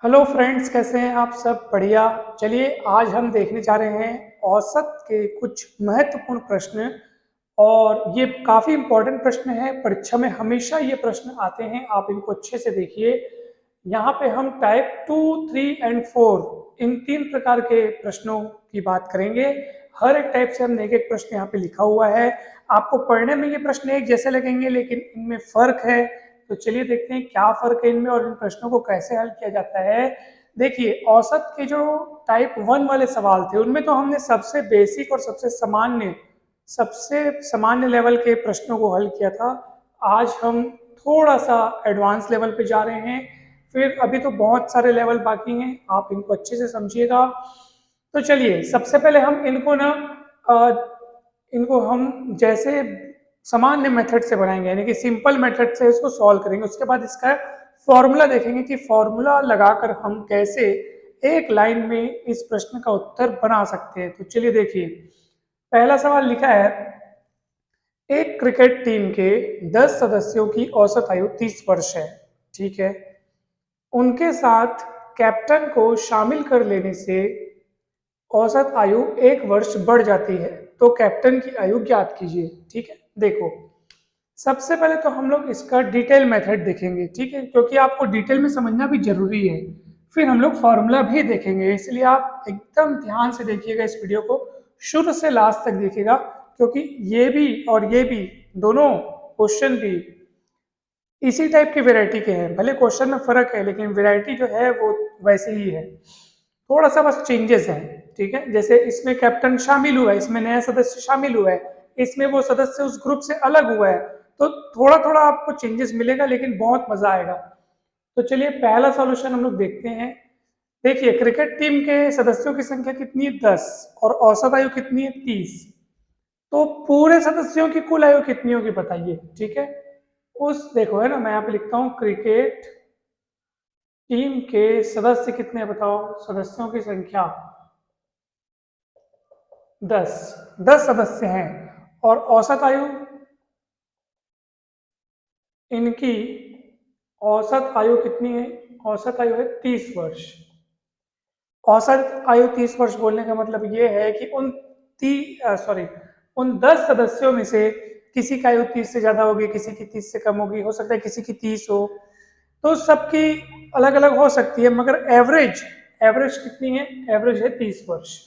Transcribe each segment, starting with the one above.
Hello friends, कैसे हैं आप सब? बढ़िया। चलिए आज हम देखने जा रहे हैं औसत के कुछ महत्वपूर्ण प्रश्न। और ये काफ़ी इम्पोर्टेंट प्रश्न है, परीक्षा में हमेशा ये प्रश्न आते हैं, आप इनको अच्छे से देखिए। यहाँ पे हम टाइप 2, 3 एंड 4 इन तीन प्रकार के प्रश्नों की बात करेंगे। हर एक टाइप से हमने एक एक प्रश्न यहाँ पे लिखा हुआ है। आपको पढ़ने में ये प्रश्न एक जैसे लगेंगे, लेकिन इनमें फर्क है। तो चलिए देखते हैं क्या फर्क है इनमें और इन प्रश्नों को कैसे हल किया जाता है। देखिए, औसत के जो टाइप 1 वाले सवाल थे उनमें तो हमने सबसे बेसिक और सबसे सामान्य लेवल के प्रश्नों को हल किया था। आज हम थोड़ा सा एडवांस लेवल पे जा रहे हैं। फिर अभी तो बहुत सारे लेवल बाकी हैं, आप इनको अच्छे से समझिएगा। तो चलिए सबसे पहले हम इनको हम जैसे सामान्य मेथड से बनाएंगे, यानी कि सिंपल मेथड से इसको सॉल्व करेंगे। उसके बाद इसका फॉर्मूला देखेंगे कि फॉर्मूला लगाकर हम कैसे एक लाइन में इस प्रश्न का उत्तर बना सकते हैं। तो चलिए देखिए, पहला सवाल लिखा है, एक क्रिकेट टीम के 10 सदस्यों की औसत आयु 30 वर्ष है। ठीक है। उनके साथ कैप्टन को शामिल कर लेने से औसत आयु 1 वर्ष बढ़ जाती है, तो कैप्टन की आयु ज्ञात कीजिए। ठीक है। देखो, सबसे पहले तो हम लोग इसका डिटेल मेथड देखेंगे, ठीक है, क्योंकि आपको डिटेल में समझना भी जरूरी है। फिर हम लोग फॉर्मूला भी देखेंगे, इसलिए आप एकदम ध्यान से देखिएगा इस वीडियो को, शुरू से लास्ट तक देखिएगा, क्योंकि ये भी और ये भी दोनों क्वेश्चन भी इसी टाइप की वैरायटी के हैं। भले क्वेश्चन में फर्क है, लेकिन वैरायटी जो है वो वैसे ही है, थोड़ा सा बस चेंजेस है। ठीक है। जैसे इसमें कैप्टन शामिल हुआ है, इसमें नया सदस्य शामिल हुआ है, इसमें वो सदस्य उस ग्रुप से अलग हुआ है, तो थोड़ा थोड़ा आपको चेंजेस मिलेगा, लेकिन बहुत मजा आएगा। तो चलिए पहला सॉल्यूशन हम लोग देखते हैं। देखिए, क्रिकेट टीम के सदस्यों की संख्या कितनी है? 10। और औसत आयु कितनी है? 30। तो पूरे सदस्यों की कुल आयु कितनी होगी बताइए। ठीक है। उस देखो, है ना, मैं यहाँ पे लिखता हूँ, क्रिकेट टीम के सदस्य कितने हैं बताओ? सदस्यों की संख्या 10। 10 सदस्य हैं। और औसत आयु इनकी, औसत आयु कितनी है? औसत आयु है 30 वर्ष। औसत आयु 30 वर्ष बोलने का मतलब ये है कि उन 10 सदस्यों में से किसी का आयु 30 से ज्यादा होगी, किसी की 30 से कम होगी, हो सकता है किसी की 30 हो। तो सबकी अलग अलग हो सकती है, मगर एवरेज एवरेज कितनी है? एवरेज है 30 वर्ष।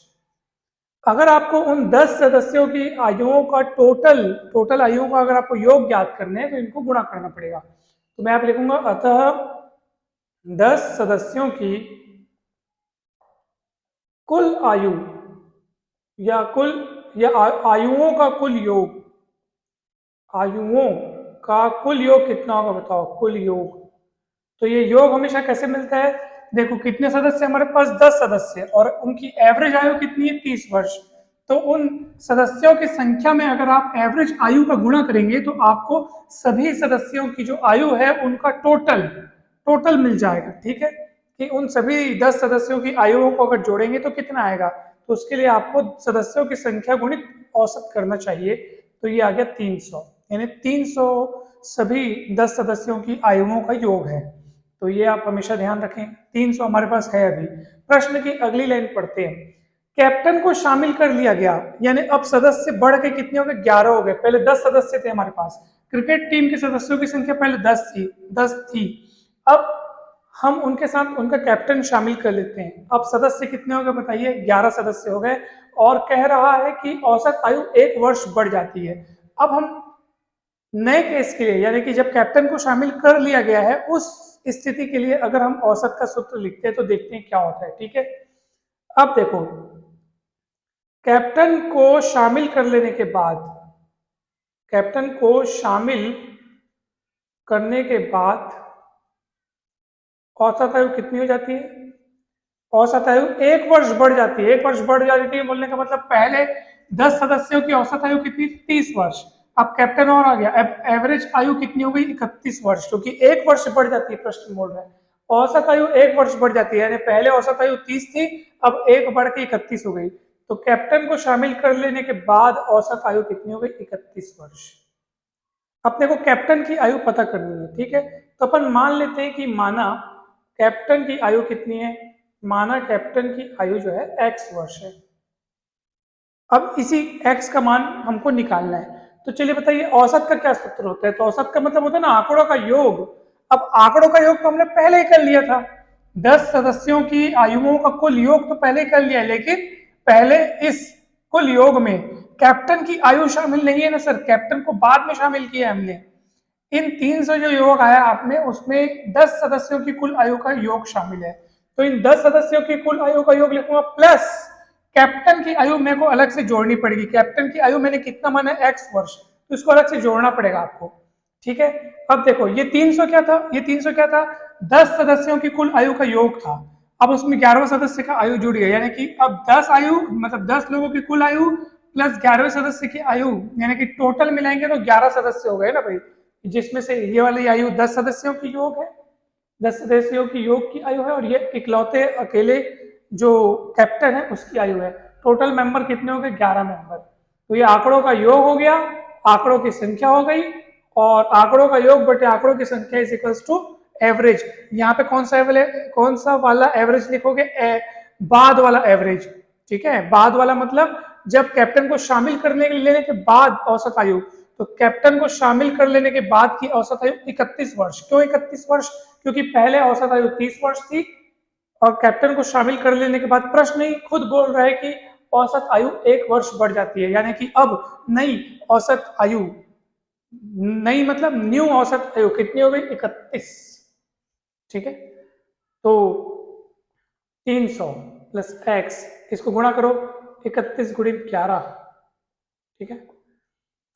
अगर आपको उन 10 सदस्यों की आयुओं का टोटल टोटल आयुओं का अगर आपको योग ज्ञात करने हैं, तो इनको गुणा करना पड़ेगा। तो मैं आप लिखूंगा, अतः 10 सदस्यों की कुल आयु या कुल या आयुओं का कुल योग, आयुओं का कुल योग कितना होगा बताओ? कुल योग। तो ये योग हमेशा कैसे मिलता है? देखो, कितने सदस्य हमारे पास? 10 सदस्य, और उनकी एवरेज आयु कितनी है? 30 वर्ष। तो उन सदस्यों की संख्या में अगर आप एवरेज आयु का गुणा करेंगे, तो आपको सभी सदस्यों की जो आयु है उनका टोटल टोटल मिल जाएगा। ठीक है। कि उन सभी 10 सदस्यों की आयुओं को अगर जोड़ेंगे तो कितना आएगा, तो उसके लिए आपको सदस्यों की संख्या गुणित औसत करना चाहिए। तो ये आ गया 300, यानी 300 सभी 10 सदस्यों की आयुओं का योग है। तो ये आप हमेशा ध्यान रखें, 300 हमारे पास है अभी। प्रश्न की अगली लाइन पढ़ते हैं। कैप्टन को शामिल कर लिया गया, यानी अब सदस्य बढ़ के कितने हो गए? 11 हो गए। पहले 10 सदस्य थे हमारे पास। क्रिकेट टीम के सदस्यों की संख्या पहले 10 थी। अब हम उनके साथ उनका कैप्टन शामिल कर लेते हैं। अब सदस्य कितने हो गए बताइए? 11 सदस्य हो गए। और कह रहा है कि औसत आयु 1 वर्ष बढ़ जाती है। अब हम नए केस के लिए, यानी कि जब कैप्टन को शामिल कर लिया गया है, उस स्थिति के लिए अगर हम औसत का सूत्र लिखते हैं, तो देखते हैं क्या होता है। ठीक है। अब देखो, कैप्टन को शामिल कर लेने के बाद, कैप्टन को शामिल करने के बाद औसत आयु कितनी हो जाती है? औसत आयु 1 वर्ष बढ़ जाती है। 1 वर्ष बढ़ जाती है बोलने का मतलब, पहले 10 सदस्यों की औसत आयु कितनी? 30 वर्ष। अब कैप्टन और आ गया, अब एवरेज आयु कितनी हो गई? 31 वर्ष, क्योंकि 1 वर्ष बढ़ जाती है, प्रश्न बोल रहा है। औसत आयु 1 वर्ष बढ़ जाती है, यानी पहले औसत आयु 30 थी, अब 1 बढ़ के 31 हो गई। तो कैप्टन को शामिल कर लेने के बाद औसत आयु कितनी हो गई? 31 वर्ष। अपने को कैप्टन की आयु पता करनी है। ठीक है। तो अपन मान लेते हैं कि माना कैप्टन की आयु कितनी है, माना कैप्टन की आयु जो है x वर्ष है। अब इसी x का मान हमको निकालना है, तो चलिए बताइए औसत का क्या सूत्र होता है। तो औसत का मतलब होता है ना आंकड़ों का योग। अब आंकड़ों का योग तो हमने पहले ही कर लिया था, 10 सदस्यों की आयुओं का कुल योग तो पहले ही कर लिया, लेकिन पहले इस कुल योग में कैप्टन की आयु शामिल नहीं है ना सर, कैप्टन को बाद में शामिल किया हमने। इन 300 जो योग आया आपने उसमें 10 सदस्यों की कुल आयु का योग शामिल है, तो इन 10 सदस्यों की कुल आयु का योग लिखूंगा प्लस कैप्टन की आयु मेरे को अलग से जोड़नी पड़ेगी। कैप्टन की आयु मैंने कितना माना x वर्ष, तो इसको अलग से जोड़ना पड़ेगा आपको। ठीक है, अब देखो ये 300 क्या था, ये 300 क्या था, 10 सदस्यों की कुल आयु का योग था। अब उसमें 11वें सदस्य का आयु जुड़ गया, यानी कि अब 10 आयु मतलब 10 लोगों की कुल आयु प्लस 11वें सदस्य की आयु, यानी कि टोटल मिलाएंगे तो 11 सदस्य हो गए ना भाई, जिसमें से ये वाली आयु 10 सदस्यों की योग है, 10 सदस्यों की योग की आयु है, और ये इकलौते अकेले जो कैप्टन है उसकी आयु है। टोटल मेंबर कितने हो गए, 11 मेंबर। तो ये आंकड़ों का योग हो गया, आंकड़ों की संख्या हो गई, और आंकड़ों का योग बटे आंकड़ों की संख्या इज इक्वल्स टू एवरेज। यहाँ पे कौन सा वाला एवरेज लिखोगे, बाद वाला एवरेज। ठीक है, बाद वाला मतलब जब कैप्टन को शामिल करने लेने के बाद औसत आयु, तो कैप्टन को शामिल कर लेने के बाद की औसत आयु 31 वर्ष। क्यों 31 वर्ष, क्योंकि पहले औसत आयु 30 वर्ष थी, और कैप्टन को शामिल कर लेने के बाद प्रश्न ही खुद बोल रहा है कि औसत आयु 1 वर्ष बढ़ जाती है, यानी कि अब नई औसत आयु, नई मतलब न्यू औसत आयु कितनी हो गई, 31। ठीक है, तो 300 प्लस x, इसको गुणा करो, 31 गुणित 11। ठीक है,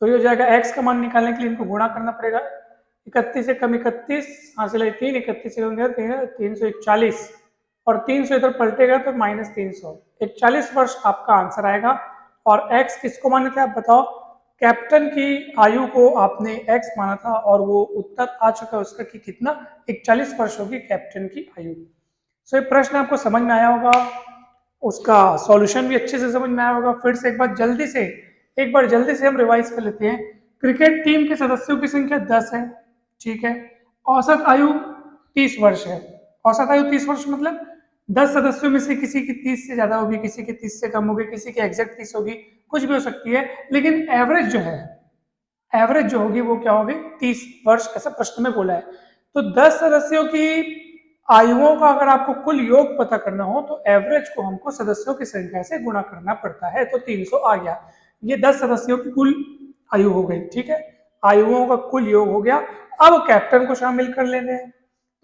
तो ये हो जाएगा x का मान निकालने के लिए इनको गुणा करना पड़ेगा। 31 से कम 31 हासिल है 3, 31 से कम 340, और 300 इधर पलटेगा तो माइनस 300, 41 वर्ष आपका आंसर आएगा। और x किसको माने थे आप बताओ, कैप्टन की आयु को आपने x माना था, और वो उत्तर आ चुका है उसका कि कितना, 41 वर्ष होगी कैप्टन की आयु। सो ये प्रश्न आपको समझ में आया होगा, उसका सॉल्यूशन भी अच्छे से समझ में आया होगा। फिर से एक बार जल्दी से हम रिवाइज कर लेते हैं। क्रिकेट टीम के सदस्यों की संख्या 10 है, ठीक है, औसत आयु 30 वर्ष है। औसत आयु 30 वर्ष मतलब 10 सदस्यों में से किसी की 30 से ज्यादा होगी, किसी की 30 से कम होगी, किसी की एग्जैक्ट 30 होगी, कुछ भी हो सकती है, लेकिन एवरेज जो है, एवरेज जो होगी वो क्या होगी, 30 वर्ष, ऐसा प्रश्न में बोला है। तो 10 सदस्यों की आयुओं का अगर आपको कुल योग पता करना हो तो एवरेज को हमको सदस्यों की संख्या से गुणा करना पड़ता है, तो 300 आ गया। ये 10 सदस्यों की कुल आयु हो गई, ठीक है, आयुओं का कुल योग हो गया। अब कैप्टन को शामिल कर लेते हैं,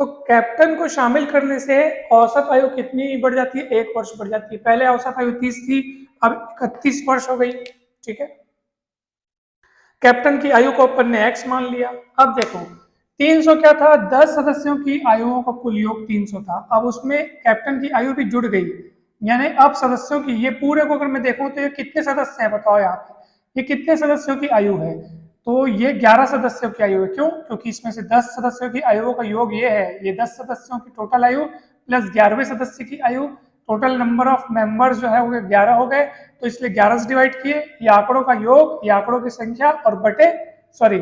तो कैप्टन को शामिल करने से औसत आयु कितनी बढ़ जाती है, 1 वर्ष बढ़ जाती है। पहले औसत आयु 30 थी, अब 31 वर्ष हो गई। ठीक है, कैप्टन की आयु को अपन ने x मान लिया। अब देखो 300 क्या था, 10 सदस्यों की आयुओं का कुल योग 300 था, अब उसमें कैप्टन की आयु भी जुड़ गई, यानी अब सदस्यों की, ये पूरे को अगर मैं देखूं तो ये कितने सदस्य हैं बताओ, यहाँ पे ये कितने सदस्यों की आयु है, तो ये 11 सदस्यों की आयु है। क्यों, क्योंकि इसमें से 10 सदस्यों की आयुओं का योग ये है, ये 10 सदस्यों की टोटल आयु प्लस 11वें सदस्य की आयु, टोटल नंबर ऑफ मेंबर्स जो है वो 11 हो गए, तो इसलिए 11 से डिवाइड किए, ये आंकड़ों का योग, ये आंकड़ों की संख्या, और बटे सॉरी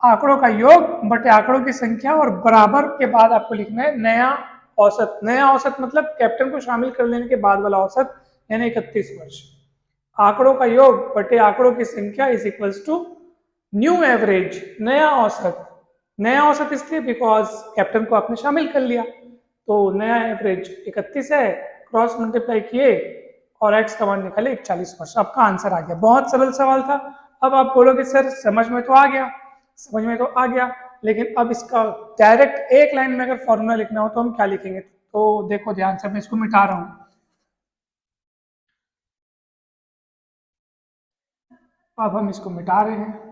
आंकड़ों का योग बटे आंकड़ों की संख्या, और बराबर के बाद आपको लिखना है नया औसत। नया औसत मतलब कैप्टन को शामिल कर लेने के बाद वाला औसत, यानी 31 वर्ष। आंकड़ों का योग बटे आंकड़ों की संख्या is equals to new average, नया औसत। नया औसत इसलिए बिकॉज कैप्टन को आपने शामिल कर लिया, तो नया एवरेज 31 है, क्रॉस मल्टीप्लाई किए और x का मान निकाले 41 वर्ष। आपका आंसर आ गया। बहुत सरल सवाल था। अब आप बोलोगे सर समझ में तो आ गया, समझ में तो आ गया, लेकिन अब इसका डायरेक्ट एक लाइन में अगर फॉर्मूला लिखना हो तो हम क्या लिखेंगे, तो देखो ध्यान से, मैं इसको मिटा रहा हूं। अब हम इसको मिटा रहे हैं।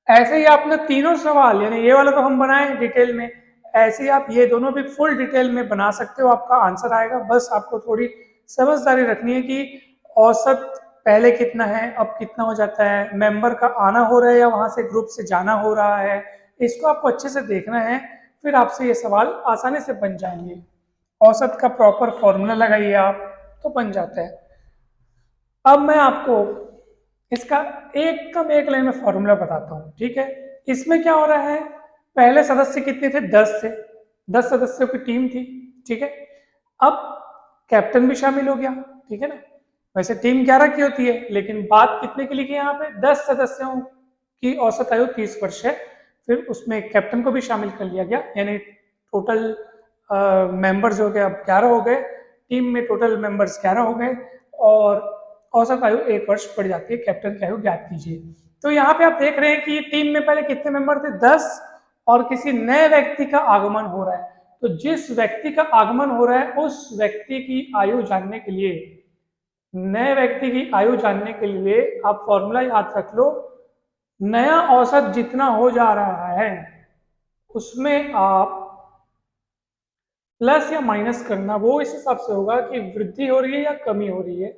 ऐसे ही आपने तीनों सवाल, यानी ये वाला तो हम बनाए डिटेल में, ऐसे ही आप ये दोनों भी फुल डिटेल में बना सकते हो, आपका आंसर आएगा। बस आपको थोड़ी समझदारी रखनी है कि औसत पहले कितना है, अब कितना हो जाता है, मेंबर का आना हो रहा है या वहां से ग्रुप से जाना हो रहा है, इसको आपको अच्छे से देखना है, फिर आपसे ये सवाल आसानी से बन जाएंगे। औसत का प्रॉपर फॉर्मूला लगाइए आप, तो बन जाता है। अब मैं आपको इसका एकदम एक लाइन में फॉर्मूला बताता हूँ, ठीक है। इसमें क्या हो रहा है, पहले सदस्य कितने थे, 10 थे, 10 सदस्यों की टीम थी, ठीक है। अब कैप्टन भी शामिल हो गया, ठीक है ना। वैसे टीम 11 की होती है, लेकिन बात कितने की लिखी है यहाँ पे, 10 सदस्यों की औसत आयु 30 वर्ष है। फिर उसमें कैप्टन को भी शामिल कर लिया गया, यानी टोटल मेंबर्स हो गए अब 11 हो गए, टीम में टोटल मेंबर्स 11 हो गए, और औसत आयु 1 वर्ष बढ़ जाती है। कैप्टन की आयु ज्ञात कीजिए। तो यहाँ पे आप देख रहे हैं कि टीम में पहले कितने मेंबर थे, 10, और किसी नए व्यक्ति का आगमन हो रहा है। तो जिस व्यक्ति का आगमन हो रहा है उस व्यक्ति की आयु जानने के लिए, नए व्यक्ति की आयु जानने के लिए आप फॉर्मूला याद रख लो, नया औसत जितना हो जा रहा है उसमें आप प्लस या माइनस करना, वो इस हिसाब से होगा कि वृद्धि हो रही है या कमी हो रही है,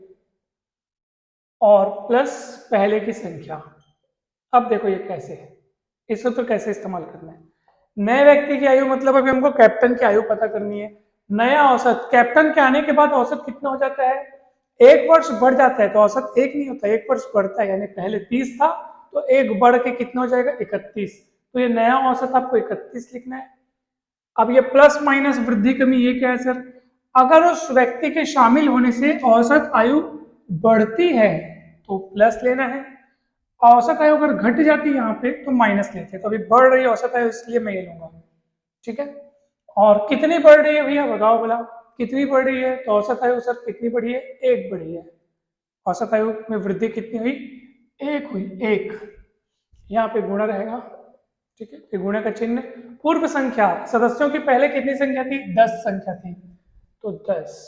और प्लस पहले की संख्या। अब देखो ये कैसे है, इस सूत्र कैसे इस्तेमाल करना है। नए व्यक्ति की आयु मतलब अभी हमको कैप्टन की आयु पता करनी है। नया औसत, कैप्टन के आने के बाद औसत कितना हो जाता है, 1 वर्ष बढ़ जाता है, तो औसत 1 नहीं होता, 1 वर्ष बढ़ता है, यानी पहले 30 था तो 1 बढ़ के कितना हो जाएगा, 31। तो ये नया औसत आपको 31 लिखना है। अब ये प्लस माइनस वृद्धि कमी ये क्या है सर, अगर उस व्यक्ति के शामिल होने से औसत आयु बढ़ती है तो प्लस लेना है, औसत आयु अगर घट जाती है यहाँ पे तो माइनस लेते हैं। तो अभी बढ़ रही है औसत आयु, इसलिए मैं ये लूंगा, ठीक है। और कितनी बढ़ रही है भैया बताओ भला, कितनी बढ़ रही है, तो औसत आयु सर कितनी बढ़ी है, 1 बढ़ी है। औसत आयु में वृद्धि कितनी हुई, 1 हुई, 1। यहाँ पे गुणा रहेगा, ठीक है, ये गुणा का चिन्ह। पूर्व संख्या, सदस्यों की पहले कितनी संख्या थी, 10 संख्या थी, तो 10,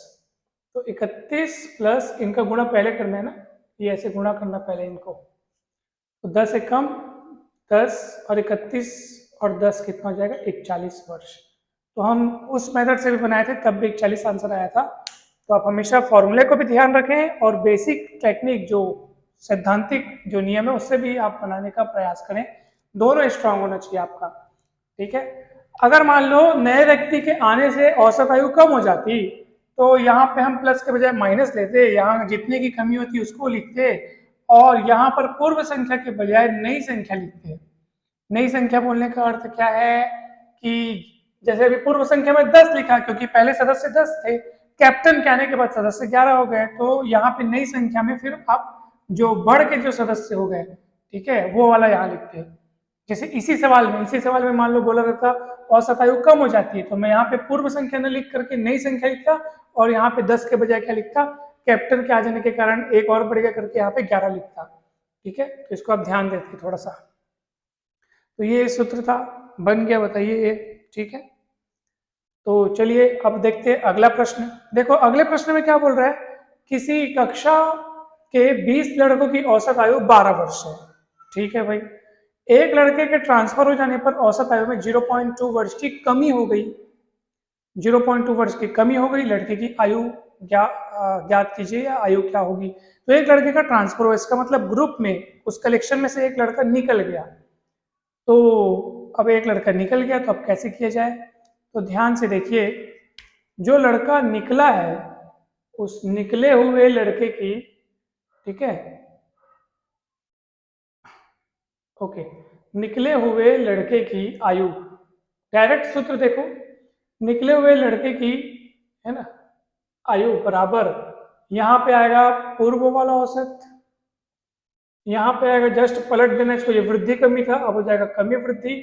तो 31 प्लस इनका गुणा पहले करना है ना, ये ऐसे गुणा करना पहले इनको, तो 10 एक कम 10 और 31 और 10 कितना हो जाएगा, 41 वर्ष। तो हम उस मेथड से भी बनाए थे, तब भी 41 आंसर आया था। तो आप हमेशा फॉर्मूले को भी ध्यान रखें और बेसिक टेक्निक जो सैद्धांतिक जो नियम है उससे भी आप बनाने का प्रयास करें, दोनों स्ट्रांग होना चाहिए आपका, ठीक है। अगर मान लो नए व्यक्ति के आने से औसत आयु कम हो जाती तो यहाँ पे हम प्लस के बजाय माइनस लेते, यहाँ जितने की कमी होती उसको लिखते, और यहाँ पर पूर्व संख्या के बजाय नई संख्या लिखते हैं। नई संख्या बोलने का अर्थ क्या है कि जैसे अभी पूर्व संख्या में 10 लिखा क्योंकि पहले सदस्य 10 थे, कैप्टन के आने के बाद सदस्य 11 हो गए, तो यहाँ पे नई संख्या में फिर आप जो बढ़ के जो सदस्य हो गए, ठीक है, वो वाला यहाँ लिखते हैं। जैसे इसी सवाल में मान लो बोला रहता औसत आयु कम हो जाती है, तो मैं यहाँ पे पूर्व संख्या न लिख करके नई संख्या लिखता, और यहाँ पे 10 के बजाय क्या लिखता, कैप्टन के आ जाने के कारण 1 और बढ़ गया करके यहाँ पे 11 लिखता, ठीक है। तो इसको आप ध्यान देते थोड़ा सा। तो ये सूत्र था, बन गया, बताइए ये, ठीक है। तो चलिए अब देखते हैं अगला प्रश्न। देखो अगले प्रश्न में क्या बोल रहा है, किसी कक्षा के 20 लड़कों की औसत आयु 12 वर्ष है, ठीक है भाई। एक लड़के के ट्रांसफर हो जाने पर औसत आयु में 0.2 वर्ष की कमी हो गई, 0.2 वर्ष की कमी हो गई, लड़के की आयु ज्ञात कीजिए या आयु क्या होगी। तो एक लड़के का ट्रांसफर हुआ, इसका मतलब ग्रुप में उस कलेक्शन में से एक लड़का निकल गया। तो अब एक लड़का निकल गया तो अब कैसे किया जाए, तो ध्यान से देखिए, जो लड़का निकला है उस निकले हुए लड़के की, ठीक है, ओके, निकले हुए लड़के की आयु, डायरेक्ट सूत्र देखो, निकले हुए लड़के की, है ना, आयु बराबर, यहाँ पे आएगा पूर्व वाला औसत, यहाँ पे आएगा, जस्ट पलट देना इसको, ये वृद्धि कमी था अब हो जाएगा कमी वृद्धि,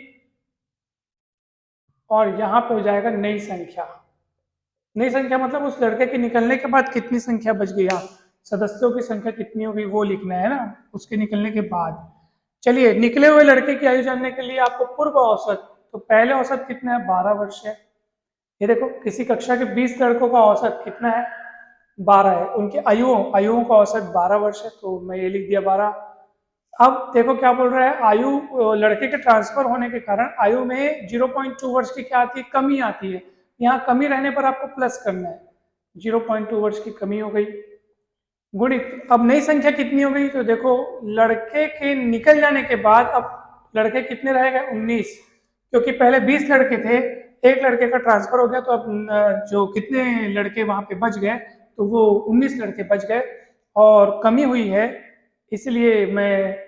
और यहाँ पे हो जाएगा नई संख्या। नई संख्या मतलब उस लड़के के निकलने के बाद कितनी संख्या बच गई, यहाँ सदस्यों की संख्या कितनी होगी वो लिखना है ना, उसके निकलने के बाद। चलिए, निकले हुए लड़के की आयु जानने के लिए आपको पूर्व औसत, तो पहले औसत कितना है, 12 वर्ष है। ये देखो, किसी कक्षा के 20 लड़कों का औसत कितना है, 12 है, उनकी आयुओं का औसत 12 वर्ष है, तो मैं ये लिख दिया 12। अब देखो क्या बोल रहा है, आयु लड़के के ट्रांसफर होने के कारण आयु में 0.2 वर्ष की क्या आती है, कमी आती है। यहाँ कमी रहने पर आपको प्लस करना है, 0.2 वर्ष की कमी हो गई, गुणित, अब नई संख्या कितनी हो गई, तो देखो लड़के के निकल जाने के बाद अब लड़के कितने रह गए, 19, क्योंकि पहले 20 लड़के थे, एक लड़के का ट्रांसफर हो गया, तो अब जो कितने लड़के वहां पे बच गए, तो वो 19 लड़के बच गए, और कमी हुई है, इसलिए मैं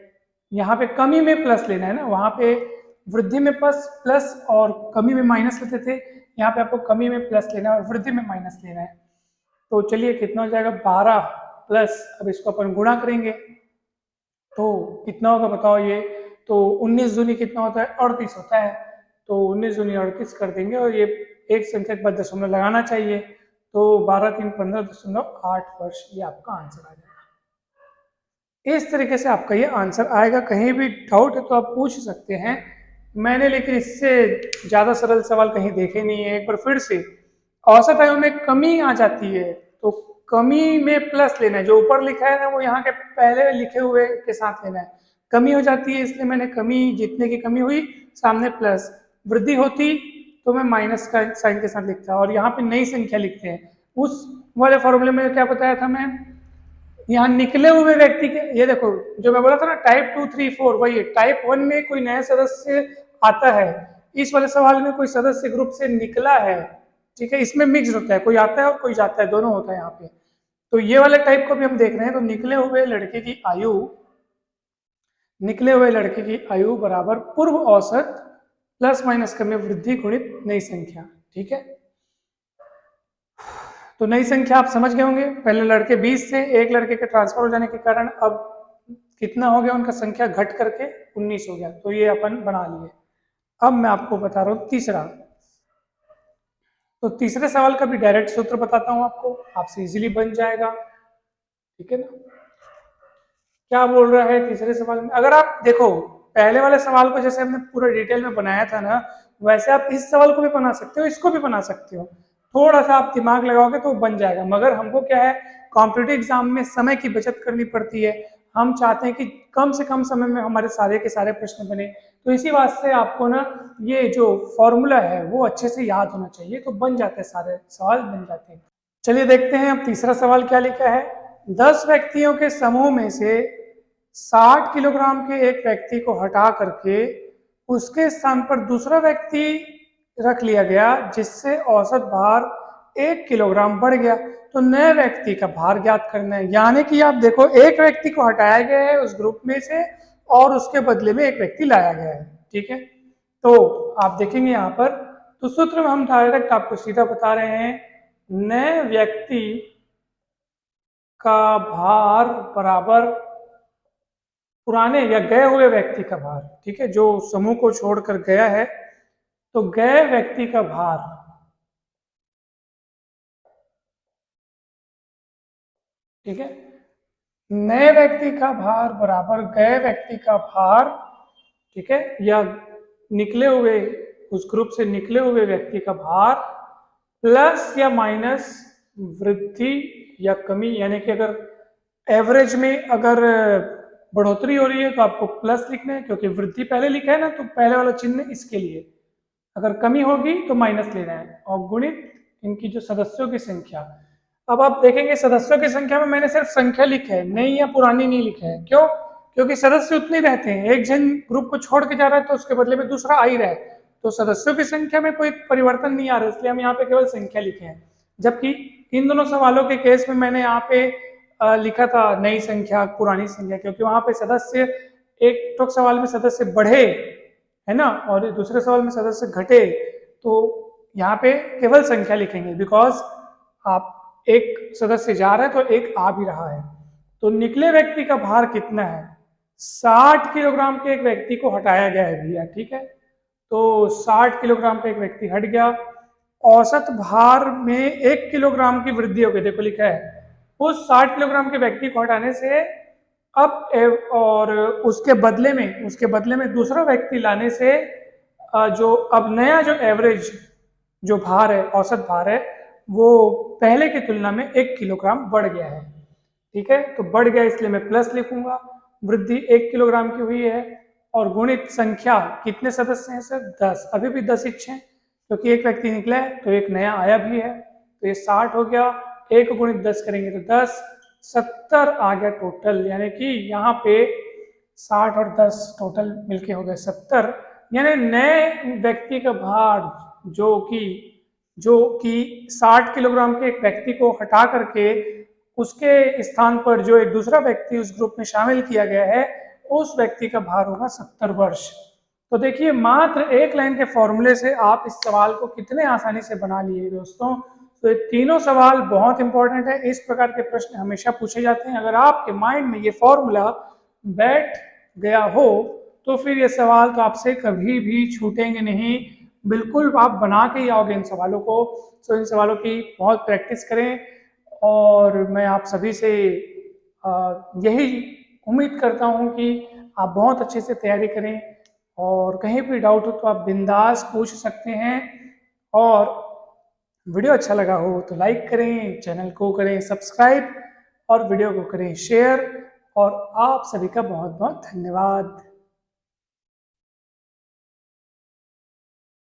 यहाँ पे कमी में प्लस लेना है ना, वहां पे वृद्धि में प्लस और कमी में माइनस लेते थे, यहाँ पे आपको कमी में प्लस लेना है और वृद्धि में माइनस लेना है। तो चलिए कितना हो जाएगा 12 प्लस, अब इसको अपन गुणा करेंगे तो कितना होगा बताओ ये, तो 19 दूनी कितना होता है 38 होता है, तो 19 दूनी 38 कर देंगे और ये एक संख्या के बाद दशमलव लगाना चाहिए, तो 12 3 15.8 वर्ष ये आपका आंसर आ जाएगा। इस तरीके से आपका ये आंसर आएगा। कहीं भी डाउट है तो आप पूछ सकते हैं, मैंने लेकिन इससे ज़्यादा सरल सवाल कहीं देखे नहीं है। एक बार फिर से, औसत आयु में कमी आ जाती है तो कमी में प्लस लेना है, जो ऊपर लिखा है ना वो यहाँ के पहले लिखे हुए के साथ लेना है। कमी हो जाती है इसलिए मैंने कमी, जितने की कमी हुई सामने प्लस, वृद्धि होती तो मैं माइनस का साइन के साथ लिखता, और यहाँ पे नई संख्या लिखते हैं। उस वाले फॉर्मूले में क्या बताया था मैं, यहाँ निकले हुए व्यक्ति के, ये देखो जो मैं बोला था ना टाइप 2 3 4, वही टाइप 1 में कोई नया सदस्य आता है, इस वाले सवाल में कोई सदस्य ग्रुप से निकला है, ठीक है, इसमें मिक्स होता है, कोई आता है और कोई जाता है, दोनों होता है यहाँ पे। तो ये वाले टाइप को भी हम देख रहे हैं। तो निकले हुए लड़के की आयु, निकले हुए लड़के की आयु बराबर पूर्व औसत प्लस माइनस कमी वृद्धि गुणित नई संख्या, ठीक है। तो नई संख्या आप समझ गए होंगे, पहले लड़के 20 से एक लड़के के ट्रांसफर हो जाने के कारण अब कितना हो गया, उनका संख्या घट करके 19 हो गया, तो ये अपन बना लिए। अब मैं आपको बता रहा हूँ तीसरा, तो तीसरे सवाल का भी डायरेक्ट सूत्र बताता हूँ आपको, आपसे इजीली बन जाएगा, ठीक है ना। क्या बोल रहा है तीसरे सवाल में, अगर आप देखो पहले वाले सवाल को जैसे हमने पूरा डिटेल में बनाया था ना, वैसे आप इस सवाल को भी बना सकते हो, इसको भी बना सकते हो, थोड़ा सा आप दिमाग लगाओगे तो बन जाएगा। मगर हमको क्या है, कॉम्पिटिटिव एग्जाम में समय की बचत करनी पड़ती है, हम चाहते हैं कि कम से कम समय में हमारे सारे के सारे प्रश्न बने, तो इसी वास्ते आपको ना ये जो फॉर्मूला है वो अच्छे से याद होना चाहिए, तो बन जाते हैं, सारे सवाल बन जाते हैं। चलिए देखते हैं अब तीसरा सवाल क्या लिखा है। 10 व्यक्तियों के समूह में से 60 किलोग्राम के एक व्यक्ति को हटा करके उसके स्थान पर दूसरा व्यक्ति रख लिया गया, जिससे औसत भार 1 किलोग्राम बढ़ गया, तो नए व्यक्ति का भार ज्ञात करना है। यानी कि आप देखो एक व्यक्ति को हटाया गया है उस ग्रुप में से और उसके बदले में एक व्यक्ति लाया गया है, ठीक है। तो आप देखेंगे यहाँ पर, तो सूत्र में हम डायरेक्ट आपको सीधा बता रहे हैं, नए व्यक्ति का भार बराबर पुराने या गए हुए व्यक्ति का भार, ठीक है, जो समूह को छोड़कर गया है, तो गए व्यक्ति का भार, ठीक है, नए व्यक्ति का भार बराबर गए व्यक्ति का भार, ठीक है, या निकले हुए उस ग्रुप से निकले हुए व्यक्ति का भार प्लस या माइनस वृद्धि या कमी, यानी कि अगर एवरेज में अगर बढ़ोतरी हो रही है तो आपको प्लस लिखना है, क्योंकि वृद्धि पहले लिखा है ना, तो पहले वाला चिन्ह इसके लिए, अगर कमी होगी तो माइनस लेना है, और गुणित इनकी जो सदस्यों की संख्या। अब आप देखेंगे सदस्यों की संख्या में मैंने सिर्फ संख्या लिखा है, नई या पुरानी नहीं लिखा है, क्यों, क्योंकि सदस्य उतने रहते हैं, एक जन ग्रुप को छोड़ के जा रहा है तो उसके बदले में दूसरा आ ही रहा है, तो सदस्यों की संख्या में कोई परिवर्तन नहीं आ रहा है, इसलिए हम यहाँ पे केवल संख्या लिखे हैं। जबकि इन दोनों सवालों के केस में मैंने यहाँ पे लिखा था नई संख्या पुरानी संख्या, क्योंकि वहां पे सदस्य, एक तो सवाल में सदस्य बढ़े है ना, और दूसरे सवाल में सदस्य घटे, तो यहाँ पे केवल संख्या लिखेंगे, बिकॉज आप एक सदस्य जा रहा है तो एक आ भी रहा है। तो निकले व्यक्ति का भार कितना है, 60 किलोग्राम के एक व्यक्ति को हटाया गया है भैया, ठीक है, तो 60 किलोग्राम का एक व्यक्ति हट गया, औसत भार में 1 किलोग्राम की वृद्धि हो गई, देखो लिखा है, उस 60 किलोग्राम के व्यक्ति को हटाने से अब और उसके बदले में दूसरा व्यक्ति लाने से जो अब नया जो एवरेज जो भार है, औसत भार है, वो पहले की तुलना में 1 किलोग्राम बढ़ गया है, ठीक है, तो बढ़ गया इसलिए मैं प्लस लिखूंगा, वृद्धि 1 किलोग्राम की हुई है, और गुणित संख्या, कितने सदस्य हैं सर 10, अभी भी 10 ही हैं, क्योंकि एक व्यक्ति निकला है तो एक नया आया भी है, तो ये 60 हो गया, 1 गुणित 10 करेंगे तो 10, 70 आ गया टोटल, यानी कि यहाँ पे 60 और 10 टोटल मिलके हो गए 70, यानी नए व्यक्ति का भार जो कि 60 किलोग्राम के एक व्यक्ति को हटा करके उसके स्थान पर जो एक दूसरा व्यक्ति उस ग्रुप में शामिल किया गया है, उस व्यक्ति का भार होगा 70 वर्ष। तो देखिए मात्र एक लाइन के फॉर्मूले से आप इस सवाल को कितने आसानी से बना लिए दोस्तों। तो ये तीनों सवाल बहुत इंपॉर्टेंट है, इस प्रकार के प्रश्न हमेशा पूछे जाते हैं। अगर आपके माइंड में ये फॉर्मूला बैठ गया हो तो फिर ये सवाल तो आपसे कभी भी छूटेंगे नहीं, बिल्कुल आप बना के ही आओगे इन सवालों को। तो इन सवालों की बहुत प्रैक्टिस करें और मैं आप सभी से यही उम्मीद करता हूँ कि आप बहुत अच्छे से तैयारी करें और कहीं भी डाउट हो तो आप बिंदास पूछ सकते हैं। और वीडियो अच्छा लगा हो तो लाइक करें, चैनल को करें सब्सक्राइब और वीडियो को करें शेयर। और आप सभी का बहुत बहुत धन्यवाद।